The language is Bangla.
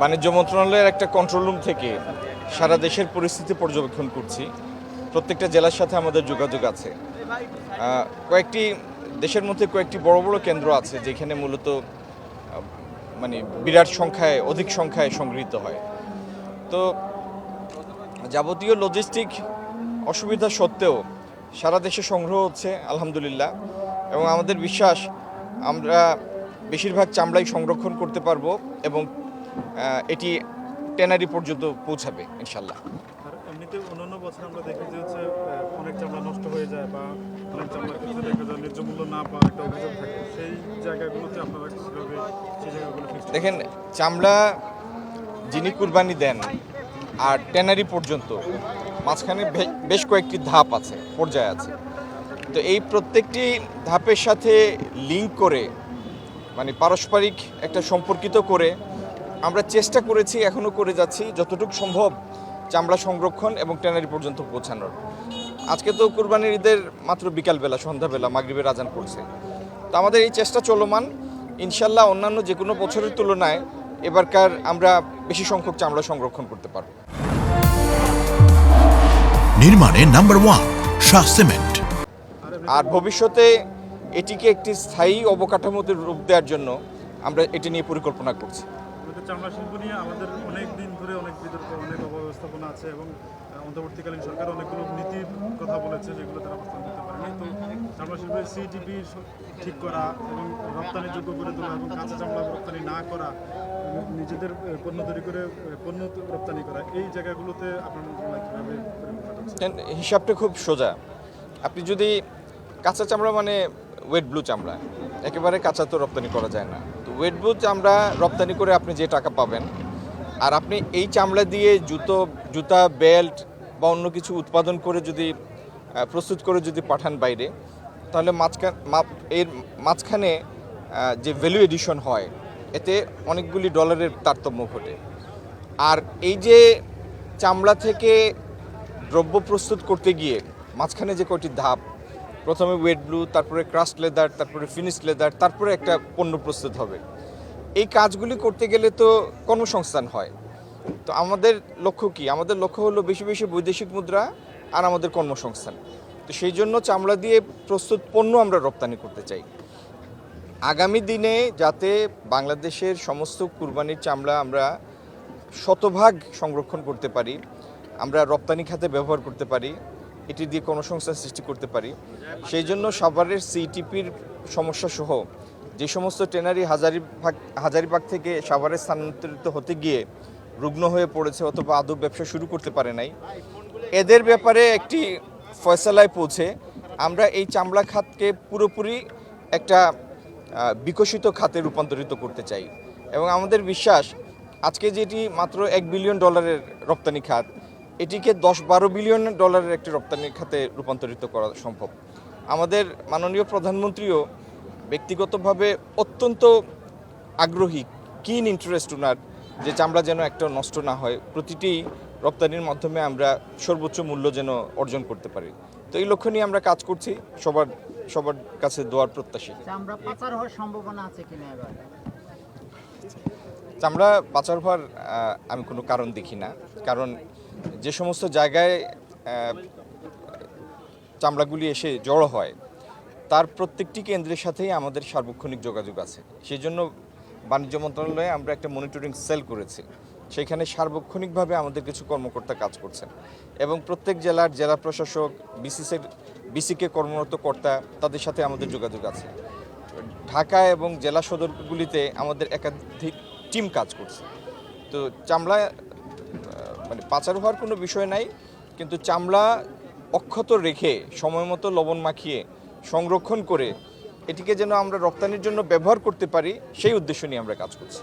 বাণিজ্য মন্ত্রণালয়ের একটা কন্ট্রোল রুম থেকে সারা দেশের পরিস্থিতি পর্যবেক্ষণ করছি। প্রত্যেকটা জেলার সাথে আমাদের যোগাযোগ আছে। কয়েকটি দেশের মধ্যে কয়েকটি বড় বড় কেন্দ্র আছে যেখানে মূলত মানে বিরাট সংখ্যায় অধিক সংখ্যায় সংগৃহীত হয়। তো যাবতীয় লজিস্টিক অসুবিধা সত্ত্বেও সারা দেশে সংগ্রহ হচ্ছে আলহামদুলিল্লাহ, এবং আমাদের বিশ্বাস আমরা বেশিরভাগ চামড়াই সংরক্ষণ করতে পারবো এবং এটি ট্যানারি পর্যন্ত পৌঁছাবে ইনশাল্লাহ। আর এমনিতে অন্যান্য বছর আমরা দেখি যে হচ্ছে অনেক চামড়া নষ্ট হয়ে যায় বা অনেক চামড়ার ক্ষেত্রে দেখা যায় ন্যায্য মূল্য না পাওয়ার একটা অভিযোগ থাকে। সেই জায়গাগুলোতে আপনারা কীভাবে সেই জায়গাগুলো ফিক্স দেখেন, চামড়া যিনি কুরবানি দেন আর ট্যানারি পর্যন্ত মাঝখানে বেশ কয়েকটি ধাপ আছে, পর্যায় আছে। তো এই প্রত্যেকটি ধাপের সাথে লিঙ্ক করে মানে পারস্পরিক একটা সম্পর্কিত করে আমরা চেষ্টা করেছি, এখনও করে যাচ্ছি যতটুকু সম্ভব চামড়া সংরক্ষণ এবং ট্যানারি পর্যন্ত পৌঁছানোর। আজকে তো কুরবানির ঈদের মাত্র বিকালবেলা, সন্ধ্যাবেলা মাগরিবের আজান পড়ছে। তো আমাদের এই চেষ্টা চলমান। ইনশাল্লাহ অন্যান্য যে কোনো বছরের তুলনায় এবারকার আমরা বেশি সংখ্যক চামড়া সংরক্ষণ করতে পারব। নির্মাণে নাম্বার 1 শাহ সিমেন্ট। আর ভবিষ্যতে এটিকে একটি স্থায়ী অবকাঠামোতে রূপ দেওয়ার জন্য আমরা এটি নিয়ে পরিকল্পনা করছি। চামড়া শিল্প নিয়ে আমাদের অনেক দিন ধরে অনেক বিতর্ক, অনেক অব্যবস্থাপনা আছে এবং অন্তর্বর্তীকালীন সরকার অনেকগুলো নীতির কথা বলেছে যেগুলো তারা বাস্তবায়ন করতে পারেনি। তো চামড়া শিল্পের সিটিপি ঠিক করা এবং রপ্তানিযোগ্য করে তোলা এবং কাঁচা চামড়া রপ্তানি না করা, নিজেদের পণ্য তৈরি করে পণ্য রপ্তানি করা, এই জায়গাগুলোতে আপনার মন্ত্রণালয় কীভাবে হিসাবটা খুব সোজা। আপনি যদি কাঁচা চামড়া মানে ওয়েট ব্লু চামড়া, একেবারে কাঁচা তো রপ্তানি করা যায় না। তো ওয়েট ব্লু চামড়া রপ্তানি করে আপনি যে টাকা পাবেন, আর আপনি এই চামড়া দিয়ে জুতা, বেল্ট বা অন্য কিছু উৎপাদন করে যদি প্রস্তুত করে যদি পাঠান বাইরে, তাহলে এর মাঝখানে যে ভ্যালু এডিশন হয় এতে অনেকগুলি ডলারের তারতম্য ঘটে। আর এই যে চামড়া থেকে দ্রব্য প্রস্তুত করতে গিয়ে মাঝখানে যে কয়টি ধাপ, প্রথমে ওয়েট ব্লু, তারপরে ক্রাস্ট লেদার, তারপরে ফিনিশ লেদার, তারপরে একটা পণ্য প্রস্তুত হবে। এই কাজগুলি করতে গেলে তো কর্মসংস্থান হয়। তো আমাদের লক্ষ্য কি? আমাদের লক্ষ্য হলো বেশি বেশি বৈদেশিক মুদ্রা আর আমাদের কর্মসংস্থান। তো সেই জন্য চামড়া দিয়ে প্রস্তুত পণ্য আমরা রপ্তানি করতে চাই। আগামী দিনে যাতে বাংলাদেশের সমস্ত কুরবানির চামড়া আমরা শতভাগ সংরক্ষণ করতে পারি, আমরা রপ্তানি খাতে ব্যবহার করতে পারি, এটি দিয়ে কর্মসংস্থান সৃষ্টি করতে পারি, সেই জন্য সাভারের সিটিপির সমস্যা সহ যে সমস্ত ট্যানারি হাজারীবাগ থেকে সাভারে স্থানান্তরিত হতে গিয়ে রুগ্ন হয়ে পড়েছে অথবা আদৌ ব্যবসা শুরু করতে পারে নাই, এদের ব্যাপারে একটি ফয়সালায় পৌঁছে আমরা এই চামড়া খাতকে পুরোপুরি একটা বিকশিত খাতে রূপান্তরিত করতে চাই। এবং আমাদের বিশ্বাস আজকে যেটি মাত্র $1 বিলিয়ন রপ্তানি খাত, এটিকে 10-12 বিলিয়ন ডলারের একটি রপ্তানি খাতে রূপান্তরিত করা সম্ভব। আমাদের মাননীয় প্রধানমন্ত্রীও ব্যক্তিগতভাবে অত্যন্ত আগ্রহী, কিন ইন্টারেস্ট ওনার, যে চামড়া যেন একটা নষ্ট না হয়, প্রতিটি রপ্তানির মাধ্যমে আমরা সর্বোচ্চ মূল্য যেন অর্জন করতে পারি। তো এই লক্ষ্য নিয়ে আমরা কাজ করছি, সবার কাছে দোয়ার প্রত্যাশী। চামড়া পাচার হওয়ার সম্ভাবনা আছে কিনা এবার? চামড়া পাচার হওয়ার আমি কোনো কারণ দেখি না, কারণ যে সমস্ত জায়গায় চামড়াগুলি এসে জড়ো হয় তার প্রত্যেকটি কেন্দ্রের সাথেই আমাদের সার্বক্ষণিক যোগাযোগ আছে। সেই জন্য বাণিজ্য মন্ত্রণালয়ে আমরা একটা মনিটরিং সেল করেছি, সেখানে সার্বক্ষণিকভাবে আমাদের কিছু কর্মকর্তা কাজ করছেন এবং প্রত্যেক জেলার জেলা প্রশাসক, বিসিকে কর্মরত কর্তা, তাদের সাথে আমাদের যোগাযোগ আছে। ঢাকা এবং জেলা সদরগুলিতে আমাদের একাধিক টিম কাজ করছে। তো চামড়া মানে পাচার হওয়ার কোনো বিষয় নাই, কিন্তু চামড়া অক্ষত রেখে সময় মতো লবণ মাখিয়ে সংরক্ষণ করে এটিকে যেন আমরা রপ্তানির জন্য ব্যবহার করতে পারি, সেই উদ্দেশ্য নিয়ে আমরা কাজ করছি।